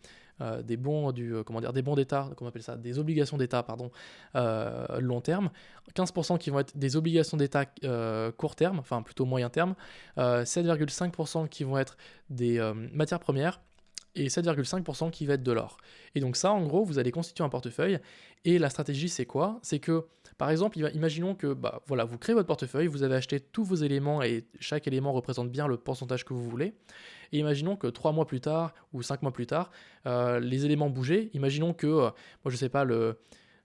des bons des bons d'État, comment on appelle ça, des obligations d'État, pardon, long terme, 15% qui vont être des obligations d'État court terme, enfin plutôt moyen terme, 7,5% qui vont être des matières premières et 7,5% qui va être de l'or. Et donc ça, en gros, vous allez constituer un portefeuille et la stratégie, c'est quoi? C'est que, par exemple, imaginons que vous créez votre portefeuille, vous avez acheté tous vos éléments et chaque élément représente bien le pourcentage que vous voulez. Et imaginons que 3 mois plus tard ou 5 mois plus tard, les éléments bougeaient. Imaginons que, moi je sais pas,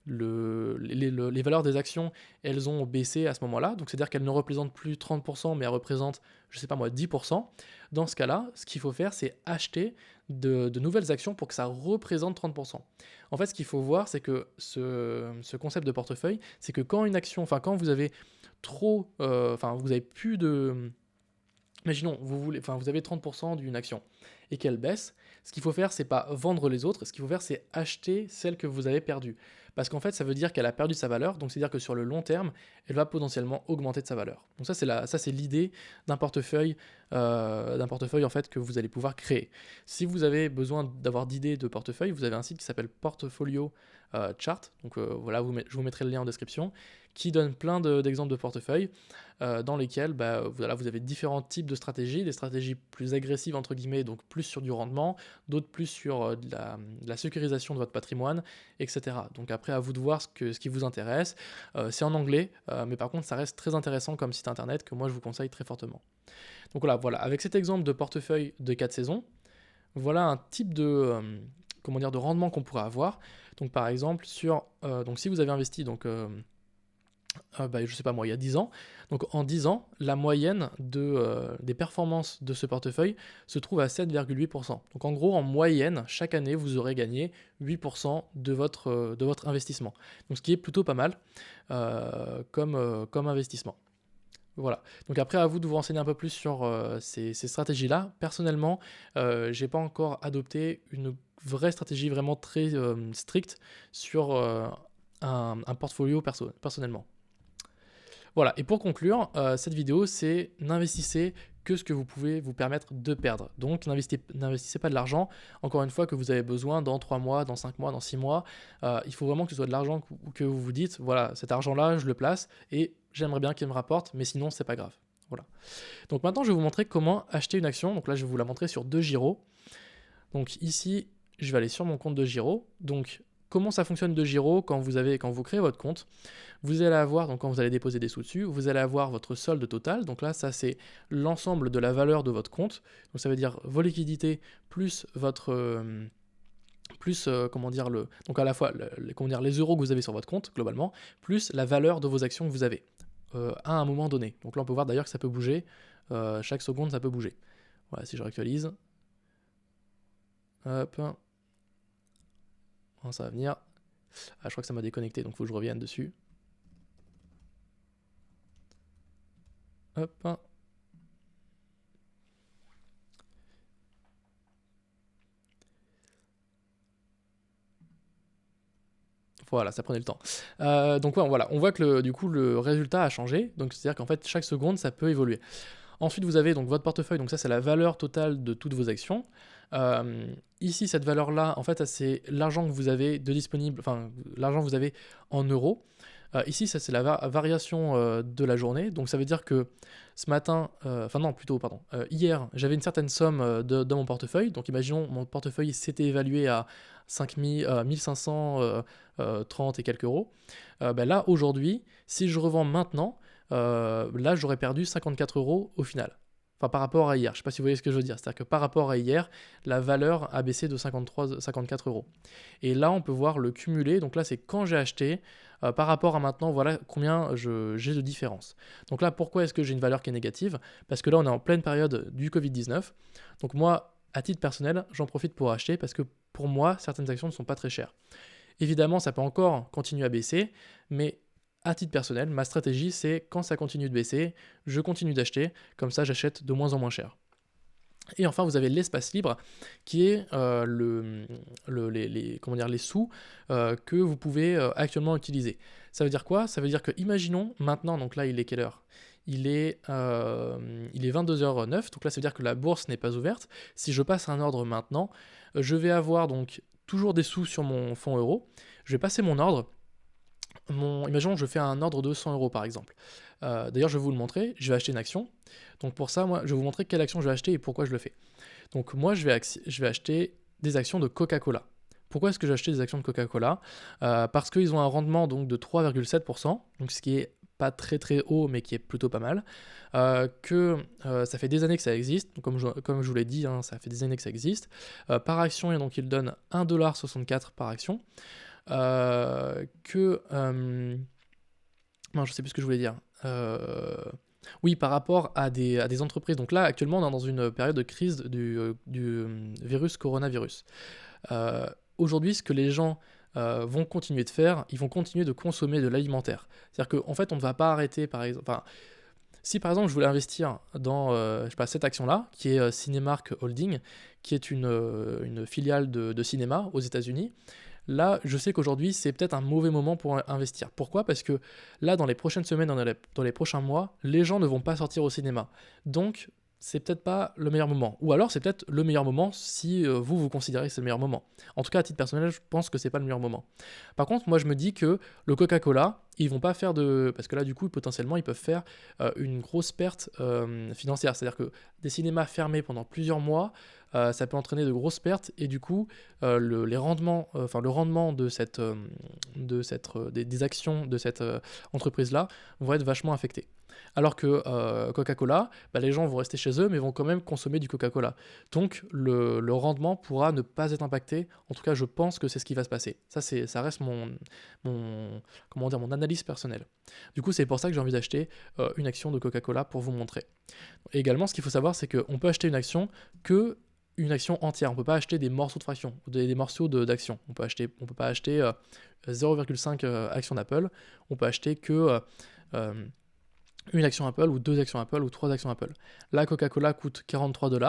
les valeurs des actions, elles ont baissé à ce moment-là, donc c'est-à-dire qu'elles ne représentent plus 30%, mais elles représentent, je sais pas moi, 10%. Dans ce cas-là, ce qu'il faut faire, c'est acheter de nouvelles actions pour que ça représente 30%. En fait, ce qu'il faut voir, c'est que ce concept de portefeuille, c'est que quand une action, enfin quand vous avez trop, vous avez plus de... Imaginons, vous avez 30% d'une action et qu'elle baisse. Ce qu'il faut faire, c'est pas vendre les autres. Ce qu'il faut faire, c'est acheter celle que vous avez perdue. Parce qu'en fait, ça veut dire qu'elle a perdu sa valeur. Donc, c'est-à-dire que sur le long terme, elle va potentiellement augmenter de sa valeur. Donc, ça, c'est l'idée d'un portefeuille, en fait, que vous allez pouvoir créer. Si vous avez besoin d'avoir d'idées de portefeuille, vous avez un site qui s'appelle Portfolio Chart. Donc, voilà, je vous mettrai le lien en description, qui donne plein d'exemples de portefeuilles dans lesquels voilà, vous avez différents types de stratégies, des stratégies plus agressives entre guillemets, donc plus sur du rendement, d'autres plus sur de la sécurisation de votre patrimoine, etc. Donc après, à vous de voir ce qui vous intéresse. C'est en anglais, mais par contre ça reste très intéressant comme site internet que moi je vous conseille très fortement. Donc voilà, avec cet exemple de portefeuille de 4 saisons, voilà un type de rendement qu'on pourrait avoir. Donc par exemple, donc si vous avez investi je sais pas moi, il y a 10 ans. Donc en 10 ans, la moyenne des performances de ce portefeuille se trouve à 7,8%. Donc en gros, en moyenne, chaque année, vous aurez gagné 8% de votre investissement. Donc ce qui est plutôt pas mal comme investissement. Voilà. Donc après, à vous de vous renseigner un peu plus sur ces stratégies-là. Personnellement, j'ai pas encore adopté une vraie stratégie vraiment très stricte sur un portfolio personnellement. Voilà, et pour conclure, cette vidéo, c'est n'investissez que ce que vous pouvez vous permettre de perdre. Donc n'investissez pas de l'argent, encore une fois, que vous avez besoin dans 3 mois, dans 5 mois, dans 6 mois. Il faut vraiment que ce soit de l'argent que vous vous dites, voilà, cet argent-là, je le place et j'aimerais bien qu'il me rapporte, mais sinon, c'est pas grave. Voilà. Donc maintenant, je vais vous montrer comment acheter une action. Donc là, je vais vous la montrer sur 2 Giro. Donc ici, je vais aller sur mon compte de Giro. Donc comment ça fonctionne de Giro quand vous créez votre compte? Vous allez avoir, donc quand vous allez déposer des sous dessus, vous allez avoir votre solde total. Donc là, ça c'est l'ensemble de la valeur de votre compte. Donc ça veut dire vos liquidités plus votre donc à la fois les euros que vous avez sur votre compte globalement, plus la valeur de vos actions que vous avez à un moment donné. Donc là on peut voir d'ailleurs que ça peut bouger, chaque seconde ça peut bouger. Voilà, si je réactualise, hop, ça va venir. Ah, je crois que ça m'a déconnecté, donc il faut que je revienne dessus. Hop. Voilà, ça prenait le temps. Donc voilà, on voit que du coup le résultat a changé. Donc c'est-à-dire qu'en fait chaque seconde ça peut évoluer. Ensuite vous avez donc votre portefeuille. Donc ça c'est la valeur totale de toutes vos actions. Ici cette valeur-là, en fait c'est l'argent que vous avez de disponible, enfin l'argent que vous avez en euros. Ici, ça c'est la variation de la journée. Donc ça veut dire que ce matin, hier, j'avais une certaine somme dans mon portefeuille. Donc imaginons, mon portefeuille s'était évalué à 1530 et quelques euros. Là, aujourd'hui, si je revends maintenant, là, j'aurais perdu 54 euros au final. Enfin, par rapport à hier, je ne sais pas si vous voyez ce que je veux dire. C'est-à-dire que par rapport à hier, la valeur a baissé de 54 euros. Et là, on peut voir le cumulé. Donc là, c'est quand j'ai acheté, par rapport à maintenant, voilà combien j'ai de différence. Donc là, pourquoi est-ce que j'ai une valeur qui est négative? Parce que là, on est en pleine période du Covid-19. Donc moi, à titre personnel, j'en profite pour acheter parce que pour moi, certaines actions ne sont pas très chères. Évidemment, ça peut encore continuer à baisser, mais à titre personnel, ma stratégie, c'est quand ça continue de baisser, je continue d'acheter, comme ça j'achète de moins en moins cher. Et enfin, vous avez l'espace libre qui est les sous que vous pouvez actuellement utiliser. Ça veut dire quoi? Ça veut dire que, imaginons maintenant, donc là il est quelle heure? Il est 22h09, donc là ça veut dire que la bourse n'est pas ouverte. Si je passe un ordre maintenant, je vais avoir donc toujours des sous sur mon fonds euro. Je vais passer mon ordre. Imaginons que je fais un ordre de 100 euros par exemple. D'ailleurs, je vais vous le montrer. Je vais acheter une action. Donc pour ça, moi, je vais vous montrer quelle action je vais acheter et pourquoi je le fais. Donc moi, je vais acheter des actions de Coca-Cola. Pourquoi est-ce que j'ai acheté des actions de Coca-Cola? Parce qu'ils ont un rendement donc, de 3,7%, donc ce qui est pas très très haut, mais qui est plutôt pas mal. Ça fait des années que ça existe, donc comme je vous l'ai dit, ça fait des années que ça existe. Par action, et donc ils donnent 1,64$ par action. que... non, je sais plus ce que je voulais dire. Oui, par rapport à des entreprises. Donc là, actuellement, on est dans une période de crise du virus coronavirus. Euh, Aujourd'hui, ce que les gens vont continuer de faire, ils vont continuer de consommer de l'alimentaire. C'est-à-dire qu'en fait, on ne va pas arrêter, par exemple... Enfin, si par exemple je voulais investir dans je sais pas, cette action-là, qui est Cinemark Holding, qui est une filiale de cinéma aux États-Unis, là je sais qu'aujourd'hui c'est peut-être un mauvais moment pour investir. Pourquoi? Parce que là dans les prochaines semaines, dans les prochains mois, les gens ne vont pas sortir au cinéma. Donc c'est peut-être pas le meilleur moment. Ou alors c'est peut-être le meilleur moment si vous considérez que c'est le meilleur moment. En tout cas à titre personnel, je pense que c'est pas le meilleur moment. Par contre, moi je me dis que le Coca-Cola, ils vont pas faire de... Parce que là du coup potentiellement ils peuvent faire une grosse perte financière. C'est-à-dire que des cinémas fermés pendant plusieurs mois, ça peut entraîner de grosses pertes et du coup les rendements, le rendement des actions de cette entreprise-là vont être vachement affectés. Alors que Coca-Cola, bah, les gens vont rester chez eux mais vont quand même consommer du Coca-Cola. Donc le rendement pourra ne pas être impacté. En tout cas, je pense que c'est ce qui va se passer. Ça reste mon analyse personnelle. Du coup, c'est pour ça que j'ai envie d'acheter une action de Coca-Cola pour vous montrer. Et également, ce qu'il faut savoir, c'est qu'on peut acheter une action que une action entière. On ne peut pas acheter des morceaux de fraction, des morceaux d'action. On peut pas acheter 0,5 actions d'Apple. On peut acheter que une action Apple ou deux actions Apple ou trois actions Apple. Là, Coca-Cola coûte 43$.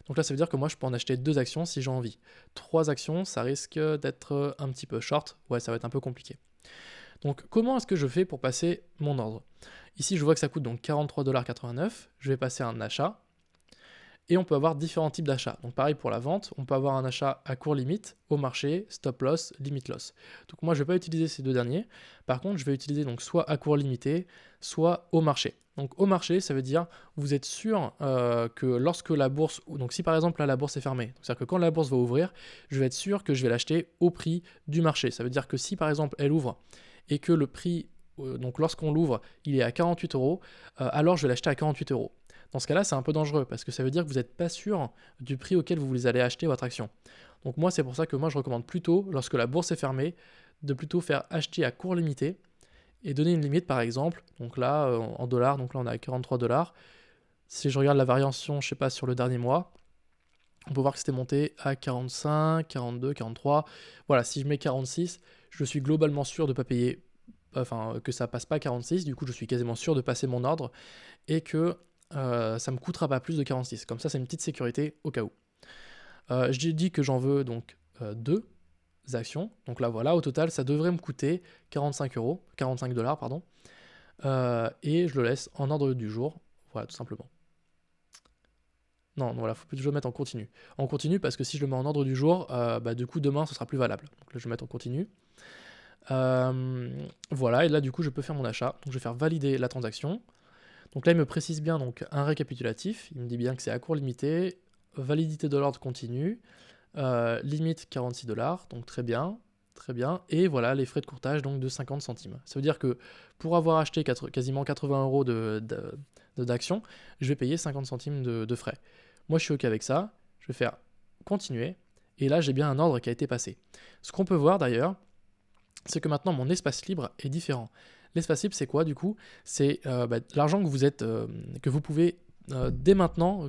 Donc là, ça veut dire que moi, je peux en acheter deux actions si j'ai envie. Trois actions, ça risque d'être un petit peu short. Ouais, ça va être un peu compliqué. Donc, comment est-ce que je fais pour passer mon ordre? Ici, je vois que ça coûte donc 43,89$. Je vais passer un achat. Et on peut avoir différents types d'achats. Donc pareil pour la vente, on peut avoir un achat à court limite, au marché, stop loss, limit loss. Donc moi je ne vais pas utiliser ces deux derniers. Par contre, je vais utiliser donc soit à court limité, soit au marché. Donc au marché, ça veut dire vous êtes sûr que lorsque la bourse, donc si par exemple là la bourse est fermée, c'est-à-dire que quand la bourse va ouvrir, je vais être sûr que je vais l'acheter au prix du marché. Ça veut dire que si par exemple elle ouvre et que le prix, donc lorsqu'on l'ouvre, il est à 48€, alors je vais l'acheter à 48€. Dans ce cas-là, c'est un peu dangereux parce que ça veut dire que vous n'êtes pas sûr du prix auquel vous allez acheter votre action. Donc moi, c'est pour ça que moi, je recommande plutôt, lorsque la bourse est fermée, de plutôt faire acheter à court limité et donner une limite, par exemple. Donc là, en dollars, donc là, on est à 43$. Si je regarde la variation, je sais pas, sur le dernier mois, on peut voir que c'était monté à 45, 42, 43. Voilà, si je mets 46, je suis globalement sûr de ne pas payer, enfin, que ça passe pas 46. Du coup, je suis quasiment sûr de passer mon ordre et que ça me coûtera pas plus de 46. Comme ça, c'est une petite sécurité au cas où. J'ai dit que j'en veux donc deux actions. Donc là, voilà, au total, ça devrait me coûter 45$, pardon. Et je le laisse en ordre du jour. Voilà, tout simplement. Non, voilà, faut plutôt le mettre en continu. En continu, parce que si je le mets en ordre du jour, bah, du coup, demain, ce sera plus valable. Donc là, je vais mettre en continu. Voilà, et là, du coup, je peux faire mon achat. Donc, je vais faire valider la transaction. Donc là, il me précise bien donc, un récapitulatif. Il me dit bien que c'est à court limité, validité de l'ordre continue, limite 46$, donc très bien, très bien. Et voilà, les frais de courtage donc de 50 centimes. Ça veut dire que pour avoir acheté quasiment 80€ d'actions, je vais payer 50 centimes de frais. Moi, je suis OK avec ça. Je vais faire continuer. Et là, j'ai bien un ordre qui a été passé. Ce qu'on peut voir d'ailleurs, c'est que maintenant mon espace libre est différent. L'espace libre, c'est quoi du coup? C'est l'argent que vous pouvez dès maintenant,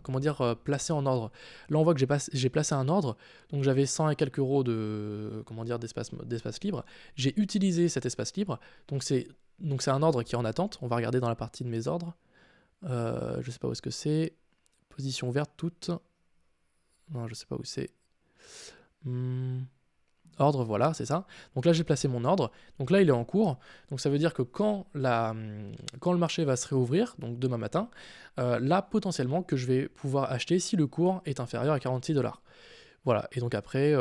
placer en ordre. Là, on voit que j'ai placé un ordre, donc j'avais 100 et quelques euros d'espace libre. J'ai utilisé cet espace libre, donc c'est un ordre qui est en attente. On va regarder dans la partie de mes ordres. Je sais pas où est-ce que c'est. Position ouverte toute. Non, je sais pas où c'est. Ordre, voilà, c'est ça. Donc là, j'ai placé mon ordre. Donc là, il est en cours. Donc ça veut dire que quand le marché va se réouvrir, donc demain matin, là, potentiellement, que je vais pouvoir acheter si le cours est inférieur à 46$. Voilà. Et donc après,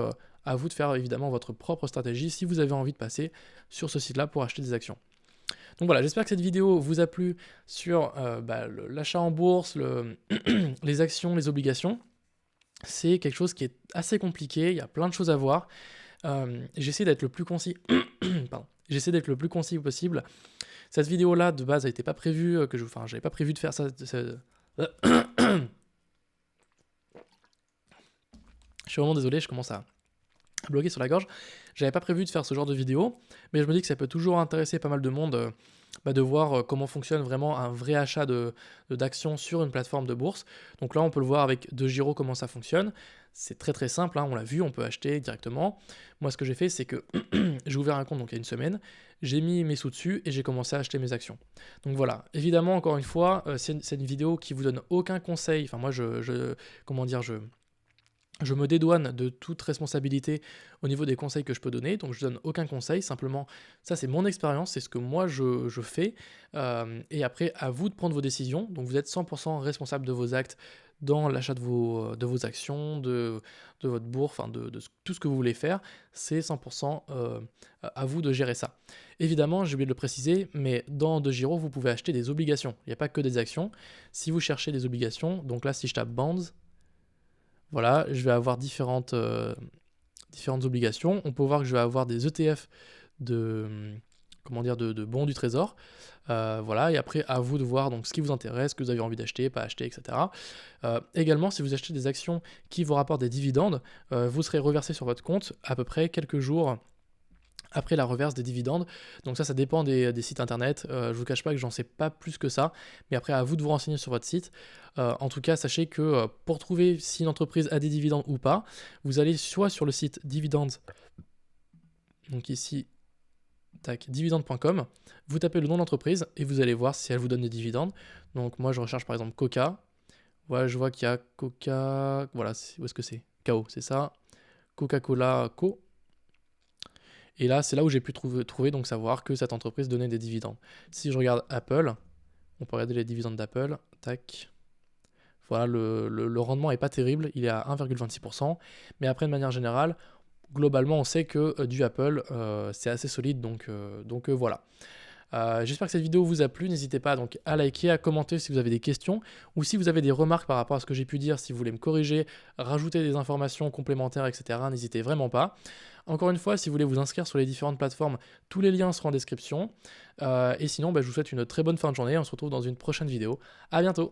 à vous de faire évidemment votre propre stratégie si vous avez envie de passer sur ce site-là pour acheter des actions. Donc voilà, j'espère que cette vidéo vous a plu sur l'achat en bourse, les actions, les obligations. C'est quelque chose qui est assez compliqué, il y a plein de choses à voir. J'essaie d'être le plus concis. Pardon. J'essaie d'être le plus concis possible. Cette vidéo-là, de base, n'était pas prévue j'avais pas prévu de faire ça. Je suis vraiment désolé, je commence à bloqué sur la gorge. J'avais pas prévu de faire ce genre de vidéo, mais je me dis que ça peut toujours intéresser pas mal de monde de voir comment fonctionne vraiment un vrai achat d'actions sur une plateforme de bourse. Donc là, on peut le voir avec DeGiro comment ça fonctionne. C'est très très simple, hein, on l'a vu, on peut acheter directement. Moi, ce que j'ai fait, c'est que j'ai ouvert un compte donc il y a une semaine, j'ai mis mes sous dessus et j'ai commencé à acheter mes actions. Donc voilà, évidemment, encore une fois, c'est une vidéo qui vous donne aucun conseil. Enfin, moi, comment dire, je me dédouane de toute responsabilité au niveau des conseils que je peux donner, donc je donne aucun conseil, simplement ça c'est mon expérience, c'est ce que moi je fais, et après à vous de prendre vos décisions, donc vous êtes 100% responsable de vos actes dans l'achat de vos actions, de votre bourse, enfin tout ce que vous voulez faire, c'est 100% à vous de gérer ça. Évidemment, j'ai oublié de le préciser, mais dans DeGiro, vous pouvez acheter des obligations, il n'y a pas que des actions. Si vous cherchez des obligations, donc là si je tape bonds, voilà, je vais avoir différentes obligations. On peut voir que je vais avoir des ETF de, comment dire, de bons du trésor. Voilà, et après, à vous de voir donc, ce qui vous intéresse, ce que vous avez envie d'acheter, pas acheter, etc. Également, si vous achetez des actions qui vous rapportent des dividendes, vous serez reversé sur votre compte à peu près quelques jours après la reverse des dividendes. Donc ça dépend des sites internet. Je vous cache pas que j'en sais pas plus que ça, mais après à vous de vous renseigner sur votre site. En tout cas, sachez que pour trouver si une entreprise a des dividendes ou pas, vous allez soit sur le site dividendes, donc ici, tac, dividende.com, vous tapez le nom de l'entreprise et vous allez voir si elle vous donne des dividendes. Donc moi je recherche par exemple Coca. Voilà, je vois qu'il y a Coca, voilà, où est-ce que c'est? KO, c'est ça. Coca-Cola Co. Et là, c'est là où j'ai pu trouver, donc savoir que cette entreprise donnait des dividendes. Si je regarde Apple, on peut regarder les dividendes d'Apple. Tac. Voilà, le rendement n'est pas terrible, il est à 1,26%. Mais après, de manière générale, globalement, on sait que du Apple, c'est assez solide. Donc voilà. J'espère que cette vidéo vous a plu. N'hésitez pas donc à liker, à commenter si vous avez des questions ou si vous avez des remarques par rapport à ce que j'ai pu dire, si vous voulez me corriger, rajouter des informations complémentaires, etc. N'hésitez vraiment pas. Encore une fois, si vous voulez vous inscrire sur les différentes plateformes, tous les liens seront en description. Et sinon, je vous souhaite une très bonne fin de journée. On se retrouve dans une prochaine vidéo. À bientôt.